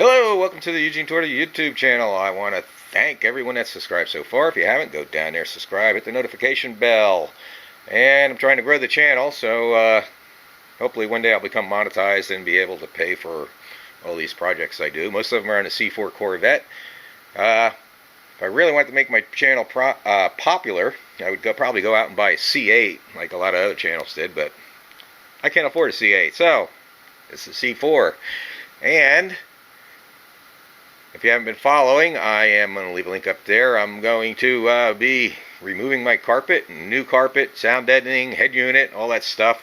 Hello, welcome to the Eugene Torta YouTube channel. I want to thank everyone that's subscribed so far. If you haven't, go down there, subscribe, hit the notification bell. And I'm trying to grow the channel, so hopefully one day I'll become monetized and be able to pay for all these projects I do. Most of them are on a C4 Corvette. If I really want to make my channel popular, I would probably go out and buy a C8, like a lot of other channels did, but I can't afford a C8, so it's a C4. And if you haven't been following, I am going to leave a link up there. I'm going to be removing my carpet, new carpet, sound deadening, head unit, all that stuff.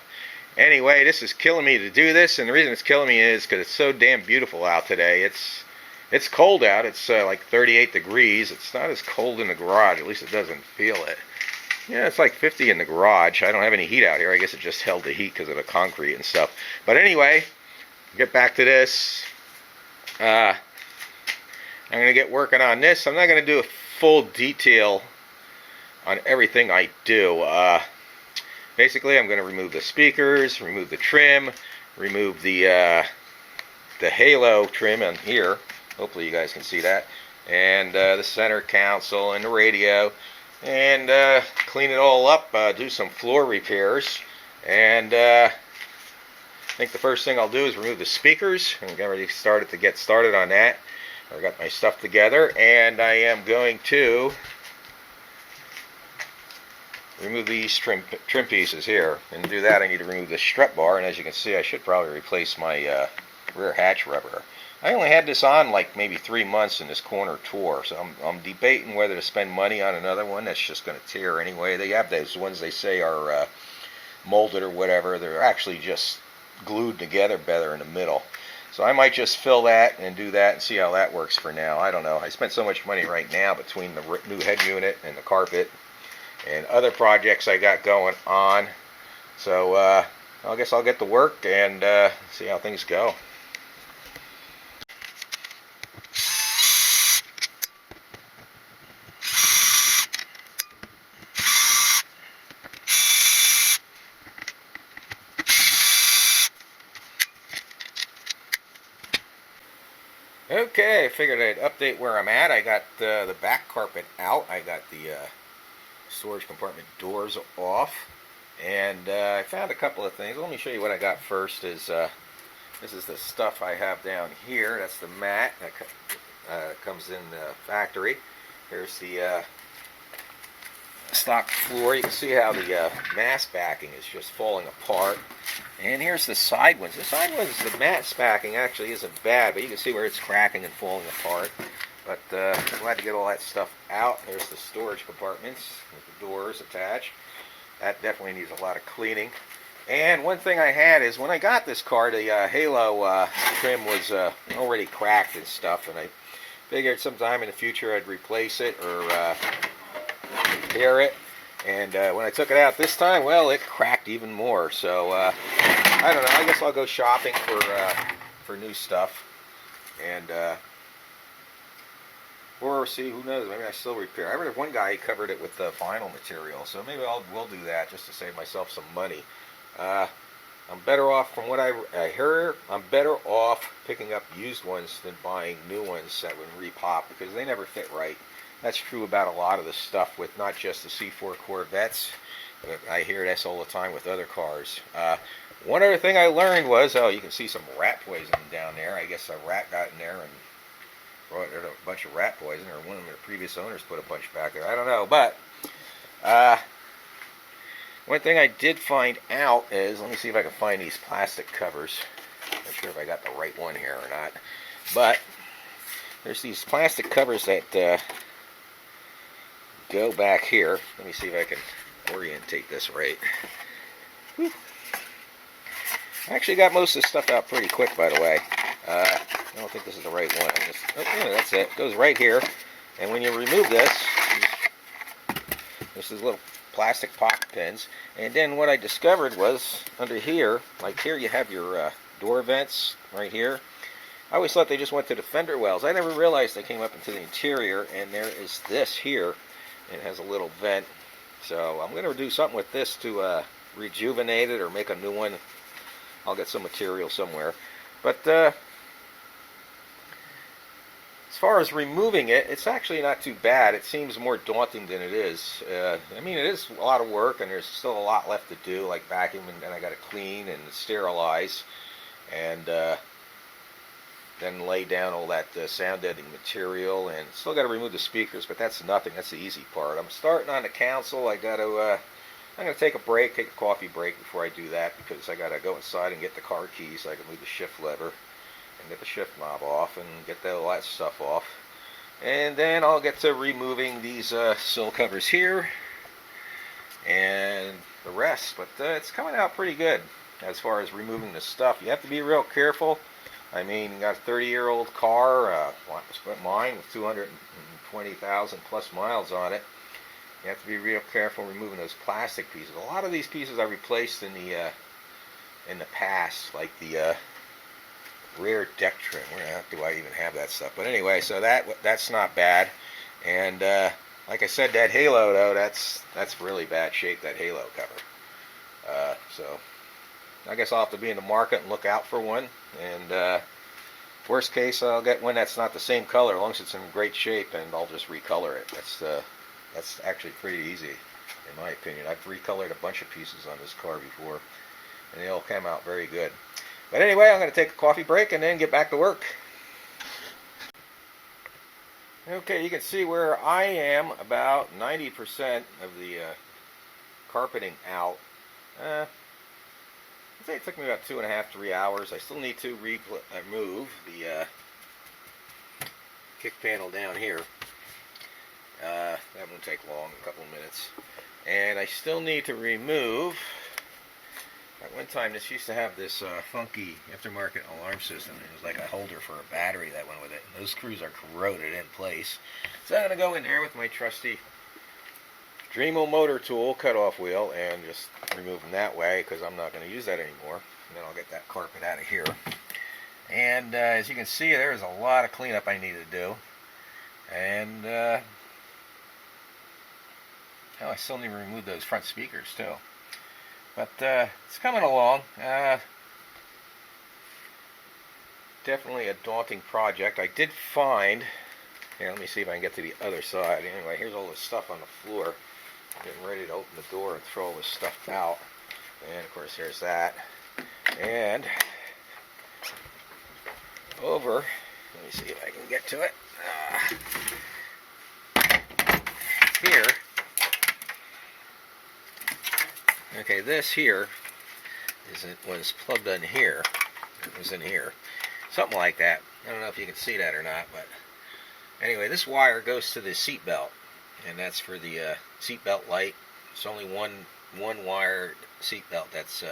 Anyway, this is killing me to do this, and the reason it's killing me is because it's so damn beautiful out today. It's cold out. It's like 38 degrees. It's not as cold in the garage. At least it doesn't feel it. Yeah, it's like 50 in the garage. I don't have any heat out here. I guess it just held the heat because of the concrete and stuff. But anyway, get back to this. I'm going to get working on this. I'm not going to do a full detail on everything I do. Basically, I'm going to remove the speakers, remove the trim, remove the halo trim on here. Hopefully you guys can see that. And the center console and the radio. And clean it all up, do some floor repairs. And I think the first thing I'll do is remove the speakers. I'm already started to get started on that. I got my stuff together, and I am going to remove these trim pieces here. And to do that, I need to remove the strut bar, and as you can see, I should probably replace my rear hatch rubber. I only had this on like maybe 3 months in this corner tour, so I'm debating whether to spend money on another one that's just going to tear anyway. They have those ones they say are molded or whatever. They're actually just glued together better in the middle. So I might just fill that and do that and see how that works for now. I don't know. I spent so much money right now between the new head unit and the carpet and other projects I got going on. So I guess I'll get to work and see how things go. Okay, I figured I'd update where I'm at. I got the back carpet out. I got the storage compartment doors off. And I found a couple of things. Let me show you what I got first. This is the stuff I have down here. That's the mat that comes in the factory. Here's the stock floor. You can see how the mass backing is just falling apart. And here's the side ones. The side ones, the mass backing actually isn't bad, but you can see where it's cracking and falling apart. But I'm glad to get all that stuff out. There's the storage compartments with the doors attached. That definitely needs a lot of cleaning. And one thing I had is when I got this car, the halo trim was already cracked and stuff, and I figured sometime in the future I'd replace it or repair it. And when I took it out this time, well, it cracked even more. So I don't know. I guess I'll go shopping for new stuff, and or see, who knows? Maybe I still repair. I read one guy he covered it with vinyl material, so maybe we'll do that just to save myself some money. I'm better off, from what I heard, I'm better off picking up used ones than buying new ones that would repop because they never fit right. That's true about a lot of the stuff with not just the C4 Corvettes. But I hear this all the time with other cars. One other thing I learned was, oh, you can see some rat poison down there. I guess a rat got in there and brought a bunch of rat poison, or one of the previous owners put a bunch back there. I don't know, but one thing I did find out is, let me see if I can find these plastic covers. I'm not sure if I got the right one here or not, but there's these plastic covers that go back here. Let me see if I can orientate this right. Whew. I actually got most of this stuff out pretty quick, by the way. I don't think this is the right one. Oh, yeah, that's it. It goes right here. And when you remove this, there's these little plastic pocket pins. And then what I discovered was under here, like here you have your door vents right here. I always thought they just went to the fender wells. I never realized they came up into the interior, and there is this here. It has a little vent. So I'm going to do something with this to rejuvenate it or make a new one. I'll get some material somewhere. But as far as removing it, it's actually not too bad. It seems more daunting than it is. I mean, it is a lot of work, and there's still a lot left to do, like vacuum, and then I got to clean and sterilize, and then lay down all that sound deadening material, and still got to remove the speakers, but that's nothing. That's the easy part. I'm starting on the console. I'm going to take a coffee break before I do that, because I got to go inside and get the car keys so I can move the shift lever and get the shift knob off and get all that stuff off. And then I'll get to removing these sill covers here and the rest. But it's coming out pretty good as far as removing the stuff. You have to be real careful. I mean, you got a 30-year-old car, mine with 220,000 plus miles on it. You have to be real careful removing those plastic pieces. A lot of these pieces I replaced in the past, like the rear deck trim. Where do I even have that stuff? But anyway, so that's not bad. And like I said, that halo though, that's really bad shape. That halo cover. So I guess I'll have to be in the market and look out for one. And worst case, I'll get one that's not the same color, as long as it's in great shape, and I'll just recolor it. That's actually pretty easy, in my opinion. I've recolored a bunch of pieces on this car before, and they all came out very good. But anyway, I'm going to take a coffee break and then get back to work. Okay, you can see where I am, about 90% of the carpeting out. I'd say it took me about 2.5 to 3 hours. I still need to remove the kick panel down here. That won't take long, a couple of minutes. And I still need to remove, at one time this used to have this funky aftermarket alarm system. It was like a holder for a battery that went with it. And those screws are corroded in place. So I'm going to go in there with my trusty Dremel motor tool, cutoff wheel, and just remove them that way, because I'm not going to use that anymore. And then I'll get that carpet out of here. And as you can see, there's a lot of cleanup I need to do. And I still need to remove those front speakers too. But it's coming along. Definitely a daunting project. I did find, here, let me see if I can get to the other side. Anyway, here's all this stuff on the floor. Getting ready to open the door and throw all this stuff out. And of course, there's that. And over, let me see if I can get to it. Here. Okay, this here was plugged in here. It was in here. Something like that. I don't know if you can see that or not, but anyway, this wire goes to the seat belt, and that's for the seat belt light. It's only one wire seat belt that's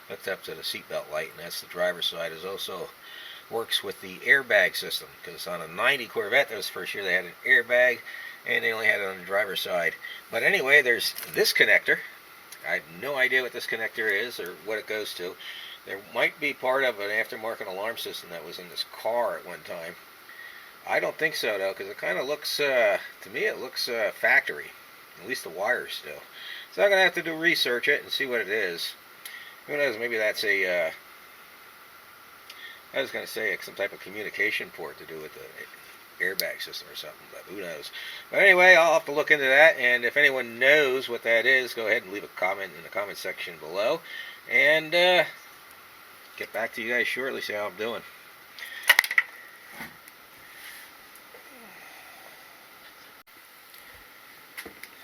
hooked up to the seat belt light, and that's the driver's side. It also works with the airbag system, because on a 90 Corvette, that was the first year they had an airbag, and they only had it on the driver's side. But anyway, there's this connector. I have no idea what this connector is or what it goes to. There might be part of an aftermarket alarm system that was in this car at one time. I don't think so, though, because it kind of looks, to me, it looks factory. At least the wires do. So I'm going to have to research it and see what it is. Who knows, maybe that's I was going to say some type of communication port to do with the airbag system or something, but who knows. But anyway, I'll have to look into that, and if anyone knows what that is, go ahead and leave a comment in the comment section below, and get back to you guys shortly, see how I'm doing.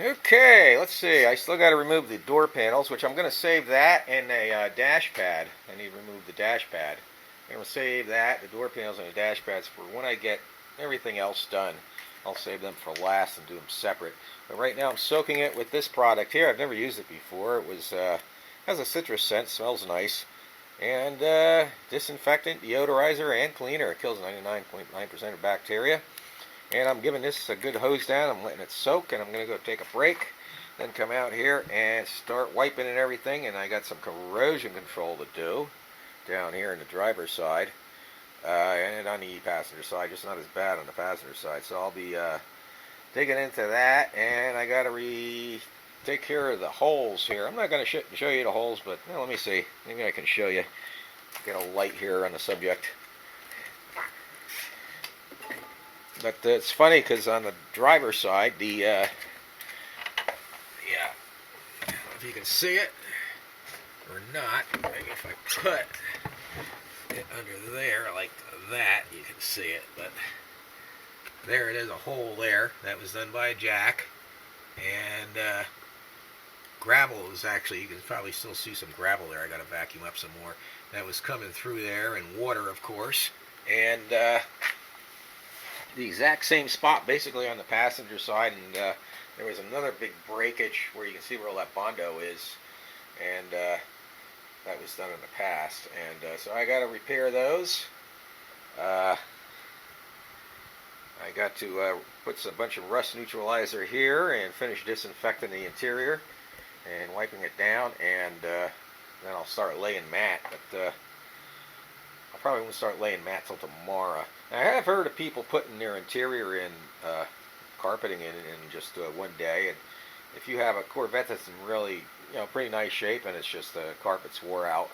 Okay, let's see. I still got to remove the door panels, which I'm going to save that and a dash pad. I need to remove the dash pad. I'm going to save that, the door panels and the dash pads, for when I get everything else done. I'll save them for last and do them separate. But right now I'm soaking it with this product here. I've never used it before. It was has a citrus scent, smells nice, and disinfectant, deodorizer, and cleaner. It kills 99.9% of bacteria. And I'm giving this a good hose down. I'm letting it soak, and I'm going to go take a break, then come out here and start wiping and everything. And I got some corrosion control to do down here in the driver's side. And on the passenger side, just not as bad on the passenger side. So I'll be digging into that, and I got to take care of the holes here. I'm not going to show you the holes, but let me see. Maybe I can show you. Get a light here on the subject. But it's funny because on the driver's side, yeah, I don't know if you can see it or not. Maybe if I put it under there like that, you can see it. But there it is, a hole there. That was done by Jack. And gravel was actually, you can probably still see some gravel there. I got to vacuum up some more. That was coming through there, and water, of course. And the exact same spot basically on the passenger side, and there was another big breakage where you can see where all that Bondo is, and that was done in the past. And so I got to repair those. I got to put a bunch of rust neutralizer here and finish disinfecting the interior and wiping it down, and then I'll start laying matte. But I probably won't start laying matte till tomorrow. Now, I have heard of people putting their interior in carpeting in just one day, and if you have a Corvette that's in really, pretty nice shape, and it's just the carpet's wore out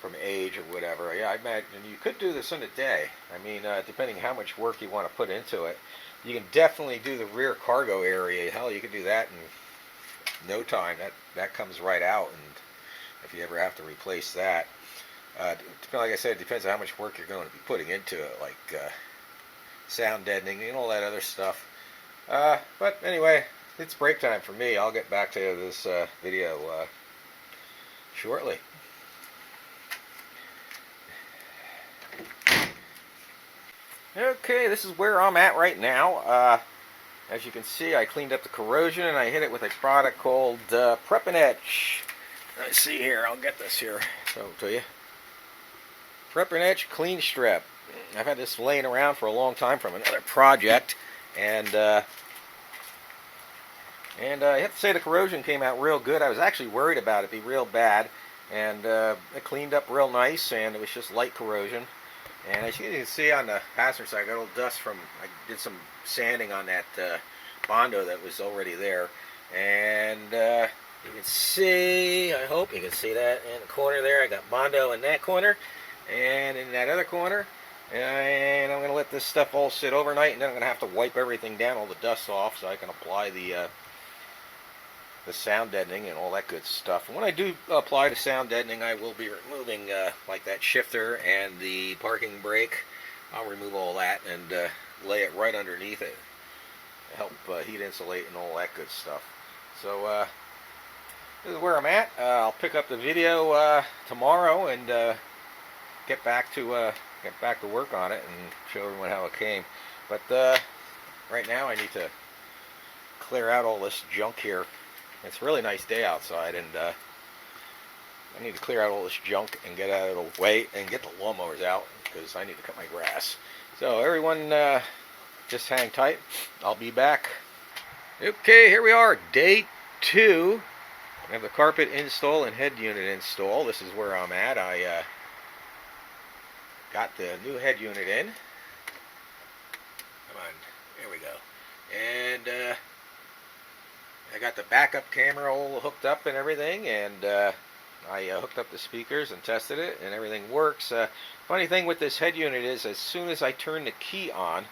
from age or whatever, yeah, I imagine you could do this in a day. I mean, depending how much work you want to put into it, you can definitely do the rear cargo area. Hell, you can do that in no time. That comes right out, and if you ever have to replace that. Like I said, it depends on how much work you're going to be putting into it, like sound deadening and all that other stuff. But anyway, it's break time for me. I'll get back to this video shortly. Okay, this is where I'm at right now. As you can see, I cleaned up the corrosion, and I hit it with a product called Prep and Etch. Let's see here, I'll get this here, show it to you. Prep and Etch Clean Strip. I've had this laying around for a long time from another project, and I have to say the corrosion came out real good. I was actually worried about it being real bad, and it cleaned up real nice, and it was just light corrosion. And as you can see on the passenger side, I got a little dust from, I did some sanding on that Bondo that was already there. And you can see, I hope you can see that in the corner there, I got Bondo in that corner, and in that other corner. And I'm going to let this stuff all sit overnight, and then I'm going to have to wipe everything down, all the dust off, so I can apply the sound deadening and all that good stuff. And when I do apply the sound deadening, I will be removing like that shifter and the parking brake. I'll remove all that and lay it right underneath it to help heat insulate and all that good stuff. So this is where I'm at. I'll pick up the video tomorrow and get back to work on it and show everyone how it came. But right now I need to clear out all this junk here. It's a really nice day outside, and I need to clear out all this junk and get out of the way and get the lawnmowers out, because I need to cut my grass. So everyone, just hang tight. I'll be back. Okay, here we are, day 2. I have the carpet install and head unit install. This is where I'm at. I got the new head unit in. Come on, there we go. And I got the backup camera all hooked up and everything, and I hooked up the speakers and tested it, and everything works. Funny thing with this head unit is, as soon as I turn the key on,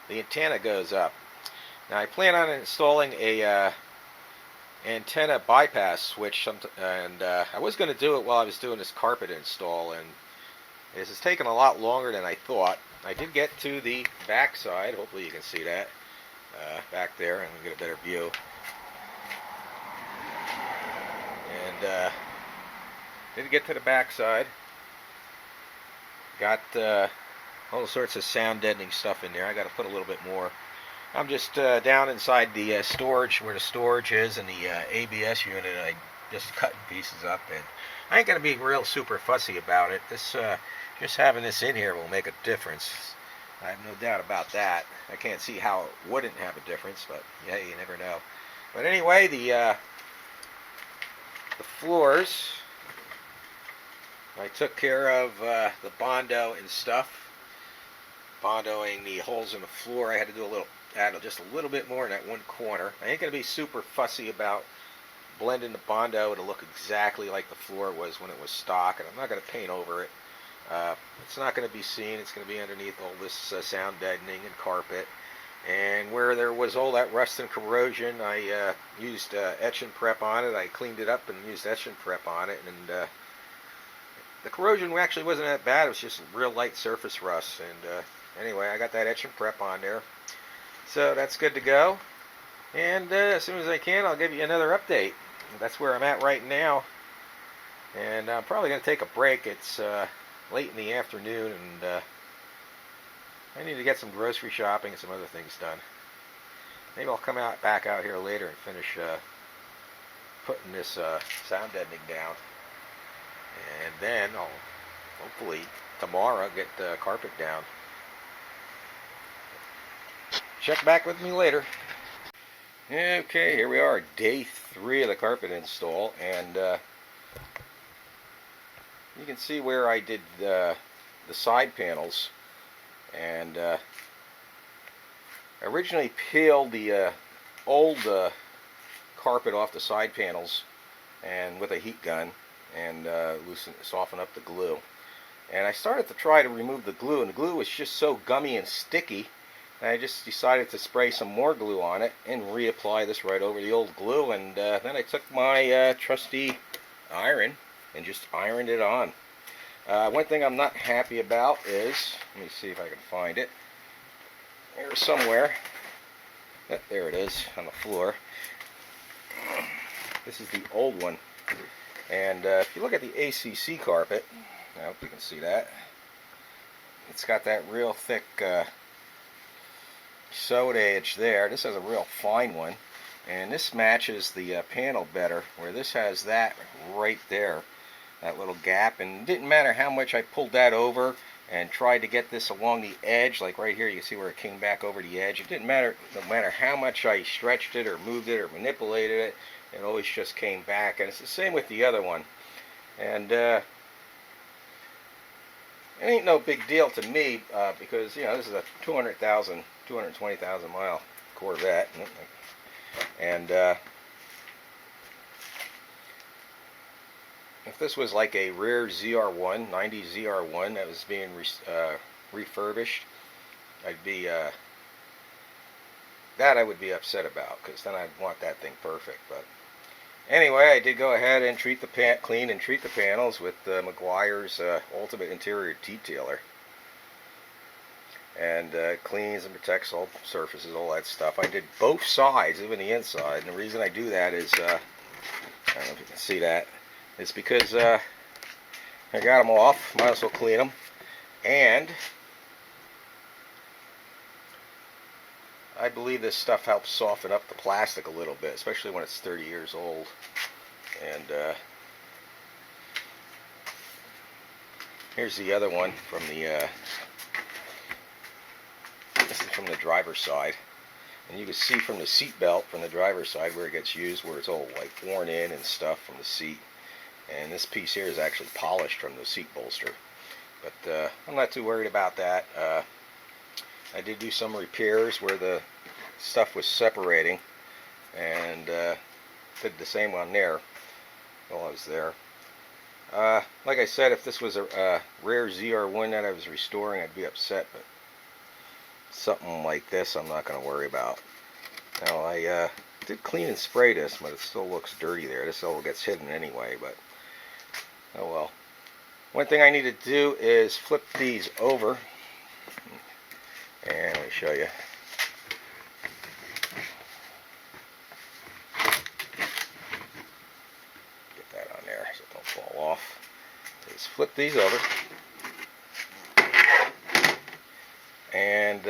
the antenna goes up. Now I plan on installing a antenna bypass switch, and I was going to do it while I was doing this carpet install, and this is taking a lot longer than I thought. I did get to the back side. Hopefully you can see that back there, and get a better view. And did get to the back side. Got all sorts of sound deadening stuff in there. I got to put a little bit more. I'm just down inside the storage, where the storage is, and the ABS unit. I just cutting pieces up, and I ain't gonna be real super fussy about it. This just having this in here will make a difference. I have no doubt about that. I can't see how it wouldn't have a difference, but yeah, you never know. But anyway, the floors, I took care of the Bondo and stuff. Bondoing the holes in the floor. I had to do add just a little bit more in that one corner. I ain't going to be super fussy about blending the Bondo to look exactly like the floor was when it was stock, and I'm not going to paint over it. It's not going to be seen. It's going to be underneath all this sound deadening and carpet. And where there was all that rust and corrosion, I used etch and prep on it. I cleaned it up and used etch and prep on it. And the corrosion actually wasn't that bad. It was just real light surface rust. And anyway, I got that etch and prep on there. So that's good to go. And as soon as I can, I'll give you another update. That's where I'm at right now. And I'm probably going to take a break. It's late in the afternoon, and I need to get some grocery shopping and some other things done. Maybe I'll come back out here later and finish putting this sound deadening down. And then I'll hopefully tomorrow get the carpet down. Check back with me later. Okay, here we are, day 3 of the carpet install, and you can see where I did the side panels, and originally peeled the old carpet off the side panels and with a heat gun and soften up the glue. And I started to try to remove the glue, and the glue was just so gummy and sticky. And I just decided to spray some more glue on it and reapply this right over the old glue, and then I took my trusty iron and just ironed it on. One thing I'm not happy about is, let me see if I can find it. There's somewhere. There it is on the floor. This is the old one. And if you look at the ACC carpet, I hope you can see that. It's got that real thick sewed edge there. This has a real fine one, and this matches the panel better, where this has that right there, that little gap. And it didn't matter how much I pulled that over and tried to get this along the edge, like right here you can see where it came back over the edge. It didn't matter, no matter how much I stretched it or moved it or manipulated it, it always just came back. And it's the same with the other one. And it ain't no big deal to me, because, you know, this is a 220,000 mile Corvette, and if this was like a rare ZR1, 90 ZR1 that was being refurbished, I'd be that I would be upset about, because then I'd want that thing perfect. But anyway, I did go ahead and clean and treat the panels with Meguiar's Ultimate Interior Detailer. And cleans and protects all surfaces, all that stuff. I did both sides, even the inside. And the reason I do that is, I don't know if you can see that, it's because I got them off, might as well clean them. And I believe this stuff helps soften up the plastic a little bit, especially when it's 30 years old. And here's the other one from the this is from the driver's side, and you can see from the seat belt from the driver's side where it gets used, where it's all like worn in and stuff from the seat. And this piece here is actually polished from the seat bolster, but I'm not too worried about that. I did do some repairs where the stuff was separating, and did the same on there while I was there. Like I said, if this was a rare ZR1 that I was restoring, I'd be upset, but something like this I'm not going to worry about. Now, I did clean and spray this, but it still looks dirty there. This all gets hidden anyway, but oh well. One thing I need to do is flip these over, and let me show you. Get that on there so it don't fall off. Just flip these over. And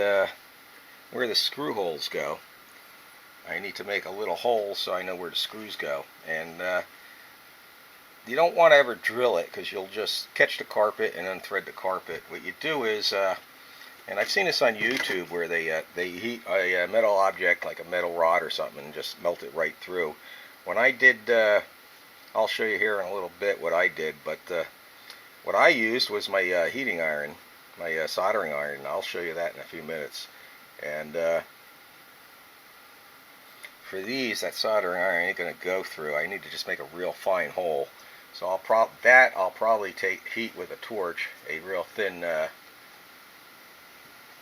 where the screw holes go, I need to make a little hole so I know where the screws go. And you don't want to ever drill it, because you'll just catch the carpet and unthread the carpet. What you do is, and I've seen this on YouTube, where they heat a metal object like a metal rod or something and just melt it right through. When I did, I'll show you here in a little bit what I did, but what I used was my heating iron, my soldering iron. I'll show you that in a few minutes. And for these, that soldering iron ain't going to go through. I need to just make a real fine hole. So I'll probably take heat with a torch, a real thin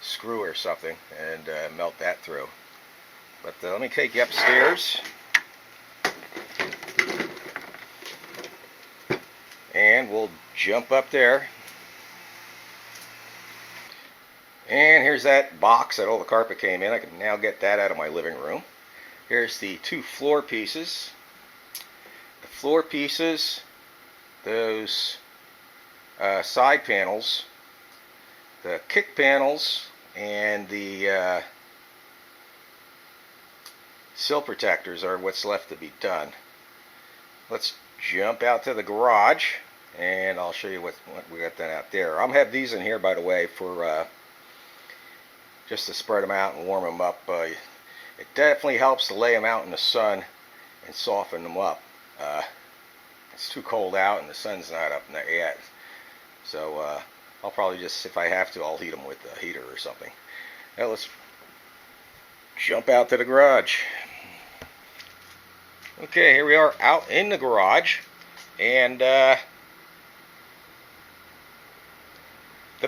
screw or something, and melt that through. But let me take you upstairs, and we'll jump up there. And here's that box that all the carpet came in. I can now get that out of my living room. Here's the two floor pieces. The floor pieces, those side panels, the kick panels, and the sill protectors are what's left to be done. Let's jump out to the garage, and I'll show you what we got done out there. I'm have these in here, by the way, for just to spread them out and warm them up. It definitely helps to lay them out in the sun and soften them up. It's too cold out and the sun's not up yet, so I'll probably just, if I have to, I'll heat them with a heater or something. Now let's jump out to the garage. Okay, here we are out in the garage, and the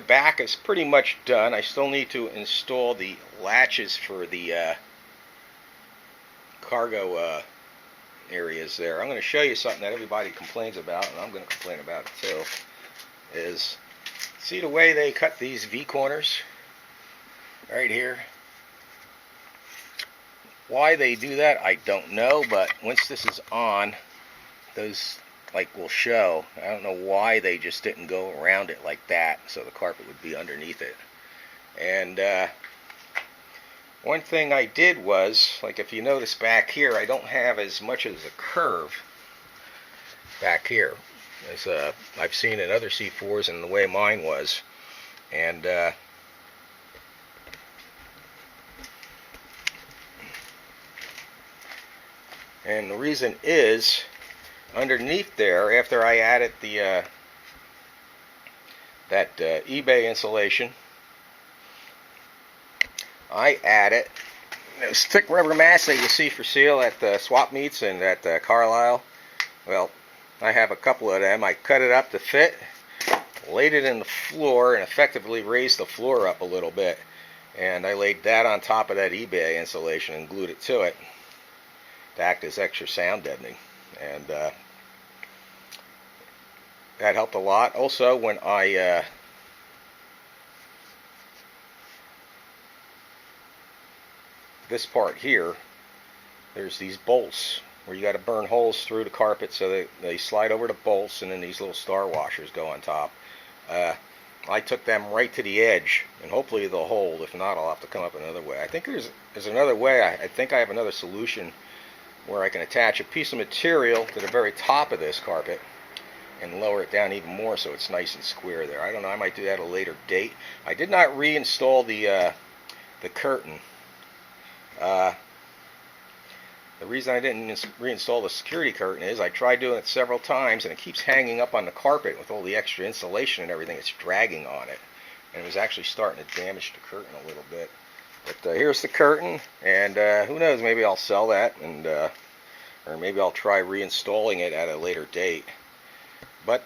back is pretty much done. I still need to install the latches for the cargo areas there. I'm going to show you something that everybody complains about, and I'm going to complain about it too. Is, see the way they cut these V corners right here? Why they do that, I don't know, but once this is on, those will show. I don't know why they just didn't go around it like that, so the carpet would be underneath it. And one thing I did was, if you notice back here, I don't have as much as a curve back here as I've seen in other C4s and the way mine was. And the reason is, underneath there, after I added the that eBay insulation, I added those thick rubber mats that you see for sale at the swap meets and at Carlisle. Well, I have a couple of them. I cut it up to fit, laid it in the floor, and effectively raised the floor up a little bit. And I laid that on top of that eBay insulation and glued it to it to act as extra sound deadening. And that helped a lot. Also, when I this part here, there's these bolts where you got to burn holes through the carpet so they slide over the bolts, and then these little star washers go on top. I took them right to the edge, and hopefully they'll hold. If not, I'll have to come up another way. I think there's another way. I think I have another solution where I can attach a piece of material to the very top of this carpet and lower it down even more so it's nice and square there. I don't know, I might do that at a later date. I did not reinstall the curtain. The reason I didn't reinstall the security curtain is I tried doing it several times and it keeps hanging up on the carpet with all the extra insulation and everything. It's dragging on it, and it was actually starting to damage the curtain a little bit. But here's the curtain, and who knows, maybe I'll sell that, and or maybe I'll try reinstalling it at a later date. But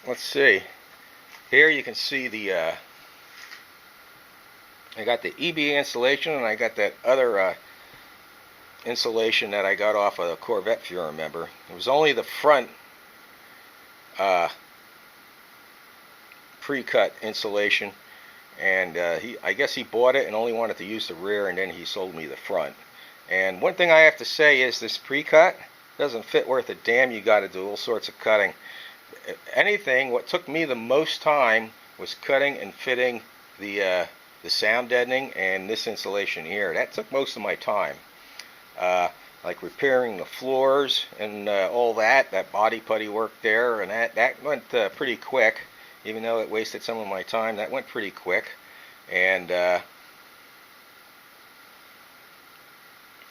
let's see. Here you can see the I got the EB insulation, and I got that other insulation that I got off of a Corvette, if you remember. It was only the front pre-cut insulation, and I guess he bought it and only wanted to use the rear, and then he sold me the front. And one thing I have to say is this pre-cut doesn't fit worth a damn. You got to do all sorts of cutting. Anything, what took me the most time was cutting and fitting the sound deadening and this insulation here. That took most of my time. Like repairing the floors and all that body putty work there, and that went pretty quick, even though it wasted some of my time. That went pretty quick. And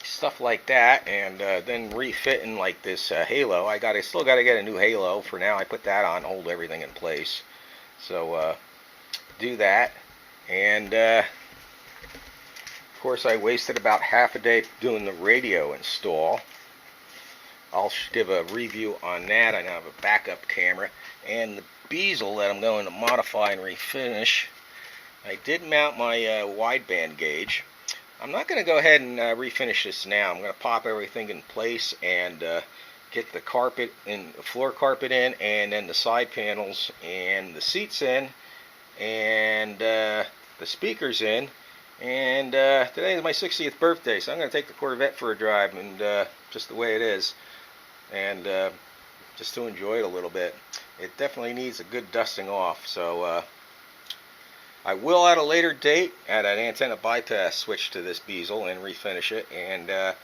stuff like that, and then refitting like this halo. I still got to get a new halo. For now, I put that on, hold everything in place. So do that, and of course, I wasted about half a day doing the radio install. I'll give a review on that. I now have a backup camera. And the bezel that I'm going to modify and refinish, I did mount my wideband gauge. I'm not going to go ahead and refinish this now. I'm going to pop everything in place and get the carpet in, the floor carpet in, and then the side panels and the seats in, and the speakers in. And today is my 60th birthday, so I'm going to take the Corvette for a drive, and just the way it is, and just to enjoy it a little bit. It definitely needs a good dusting off, so I will at a later date add an antenna bypass switch to this bezel and refinish it, and a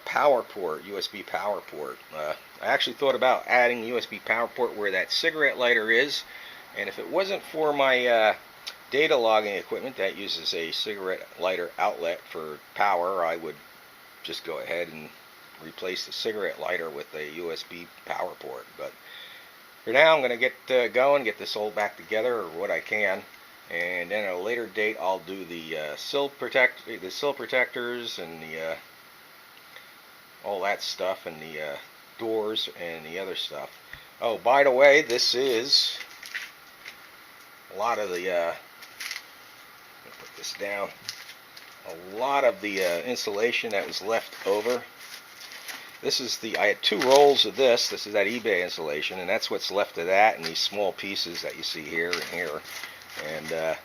power port, USB power port. I actually thought about adding USB power port where that cigarette lighter is, and if it wasn't for my data logging equipment that uses a cigarette lighter outlet for power, I would just go ahead and replace the cigarette lighter with a USB power port. But for now, I'm going to get going, get this all back together, or what I can, and then at a later date I'll do the sill protectors and the all that stuff, and the doors and the other stuff. Oh, by the way, this is a lot of the put this down. A lot of the insulation that was left over. This is I had 2 rolls of this. This is that eBay insulation, and that's what's left of that, and these small pieces that you see here and here. And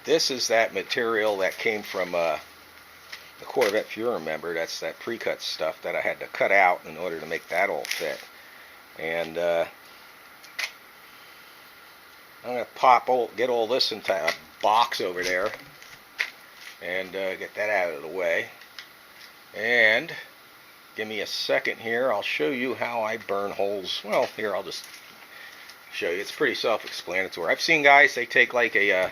this is that material that came from the Corvette, if you remember. That's that pre-cut stuff that I had to cut out in order to make that all fit. And I'm going to get all this into a box over there and get that out of the way. And give me a second here. I'll show you how I burn holes. Well, here, I'll just show you. It's pretty self-explanatory. I've seen guys, they take like a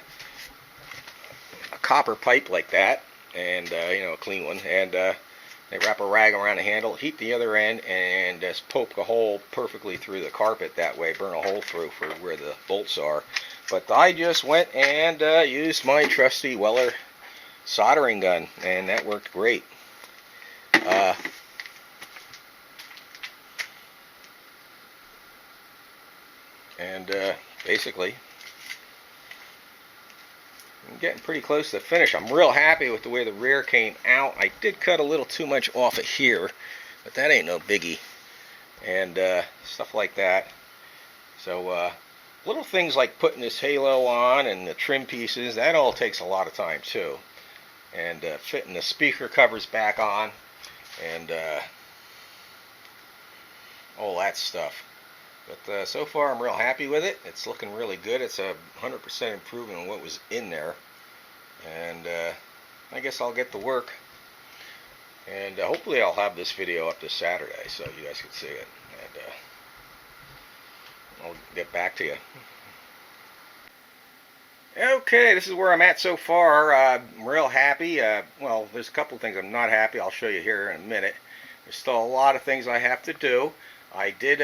copper pipe like that, and a clean one, and they wrap a rag around the handle, heat the other end, and just poke a hole perfectly through the carpet that way, burn a hole through for where the bolts are. But I just went and used my trusty Weller soldering gun, and that worked great. Basically, I'm getting pretty close to the finish. I'm real happy with the way the rear came out. I did cut a little too much off of here, but that ain't no biggie. And stuff like that. So little things like putting this halo on and the trim pieces, that all takes a lot of time too. And fitting the speaker covers back on, and all that stuff. But so far I'm real happy with it. It's looking really good. It's a 100% improvement on what was in there. And I guess I'll get to work. And hopefully I'll have this video up this Saturday so you guys can see it. And I'll get back to you. Okay, this is where I'm at so far. I'm real happy. Well, there's a couple of things I'm not happy. I'll show you here in a minute. There's still a lot of things I have to do. I did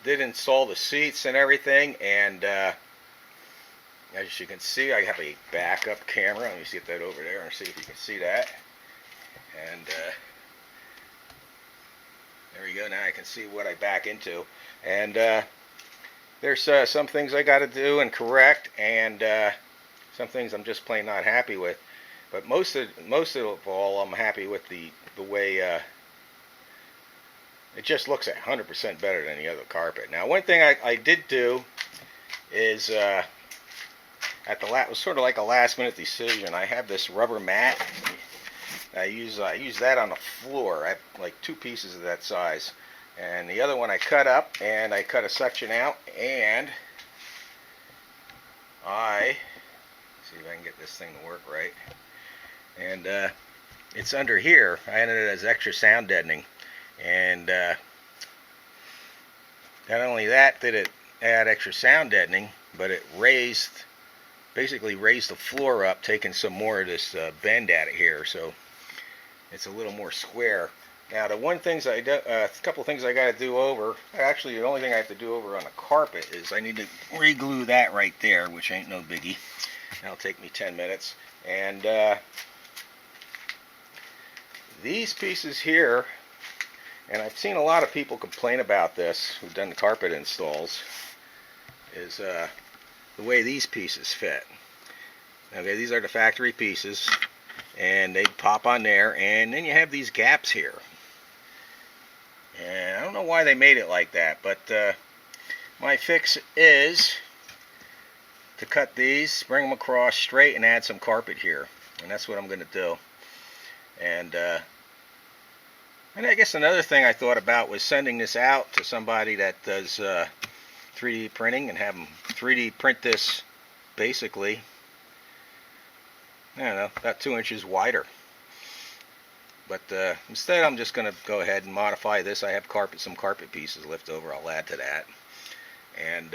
install the seats and everything, and as you can see, I have a backup camera. Let me see that over there and see if you can see that. And there you go. Now I can see what I back into. And there's some things I got to do and correct, and some things I'm just plain not happy with. But most of all, I'm happy with the way it just looks 100% better than the other carpet. Now, one thing I did do is it was sort of like a last-minute decision. I have this rubber mat. I use that on the floor. I have like 2 pieces of that size, and the other one I cut up, and I cut a section out, and see if I can get this thing to work right. And it's under here. I added it as extra sound deadening. And not only that did it add extra sound deadening, but it basically raised the floor up, taking some more of this bend out of here, so it's a little more square. Now, the couple things I got to do over. Actually, the only thing I have to do over on the carpet is I need to re-glue that right there, which ain't no biggie. That'll take me 10 minutes. And these pieces here, and I've seen a lot of people complain about this who've done the carpet installs, is the way these pieces fit. Okay, these are the factory pieces, and they pop on there, and then you have these gaps here. And I don't know why they made it like that, but my fix is to cut these, bring them across straight, and add some carpet here. And that's what I'm going to do. And I guess another thing I thought about was sending this out to somebody that does 3D printing and have them 3D print this basically, I don't know, about 2 inches wider. But instead I'm just going to go ahead and modify this. I have some carpet pieces left over. I'll add to that. And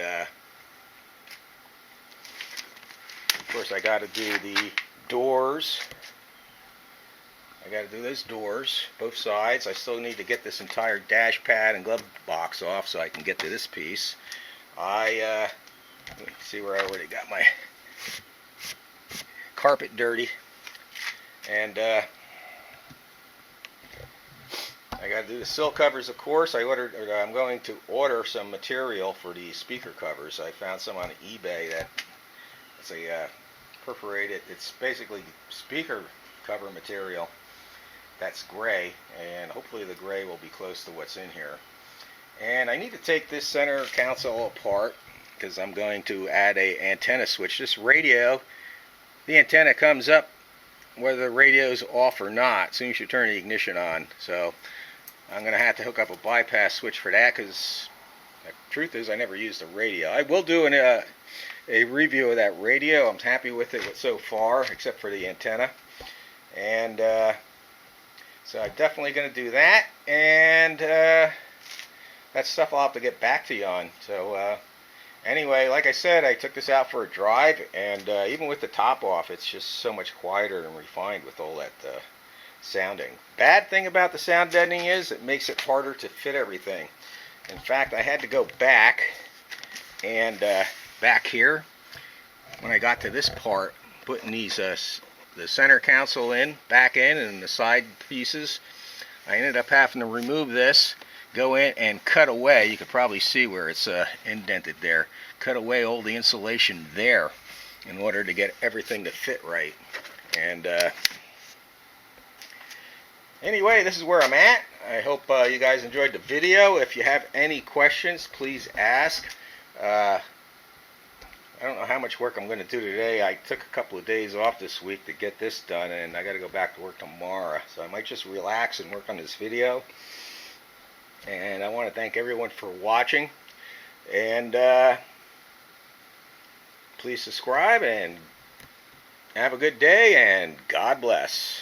of course I got to do the doors. I got to do those doors, both sides. I still need to get this entire dash pad and glove box off so I can get to this piece. Let me see where I already got my carpet dirty. And I got to do the sill covers, of course. I'm going to order some material for the speaker covers. I found some on eBay that it's a perforated. It's basically speaker cover material that's gray, and hopefully the gray will be close to what's in here. And I need to take this center console apart because I'm going to add a antenna switch. This radio, the antenna comes up whether the radio's off or not as soon as you turn the ignition on. So I'm going to have to hook up a bypass switch for that, because the truth is I never used a radio. I will do a review of that radio. I'm happy with it so far, except for the antenna. And so I'm definitely going to do that. And that's stuff I'll have to get back to you on. So anyway, like I said, I took this out for a drive, and even with the top off, it's just so much quieter and refined with all that sounding. Bad thing about the sound deadening is it makes it harder to fit everything. In fact, I had to go back and back here when I got to this part, putting these the center console back in, and the side pieces. I ended up having to remove this, go in and cut away. You could probably see where it's indented there. Cut away all the insulation there in order to get everything to fit right. And anyway, this is where I'm at. I hope you guys enjoyed the video. If you have any questions, please ask. I don't know how much work I'm going to do today. I took a couple of days off this week to get this done, and I got to go back to work tomorrow. So I might just relax and work on this video. And I want to thank everyone for watching. And please subscribe, and have a good day, and God bless.